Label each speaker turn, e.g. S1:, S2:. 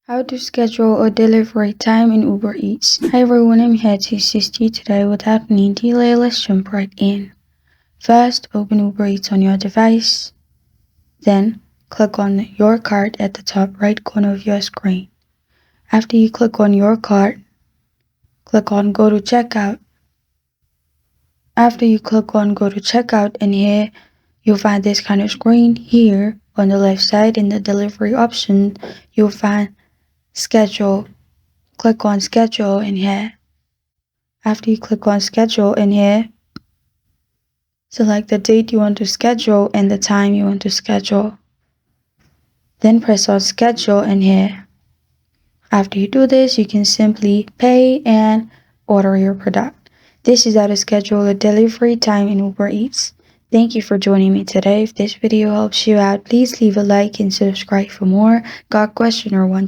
S1: How to schedule a delivery time in Uber Eats. Hi everyone, I'm here to assist you today. Without any delay, let's jump right in. First, open Uber Eats on your device. Then, click on your cart at the top right corner of your screen. After you click on your cart, click on Go to Checkout. After you click on Go to Checkout, and here you'll find this kind of screen. Here on the left side in the delivery option, you'll find Schedule. Click on Schedule in here. After you click on Schedule in here, select the date you want to schedule and the time you want to schedule. Then press on Schedule in here. After you do this, you can simply pay and order your product. This is how to schedule a delivery time in Uber Eats. Thank you for joining me today. If this video helps you out, please leave a like and subscribe for more. Got a question or want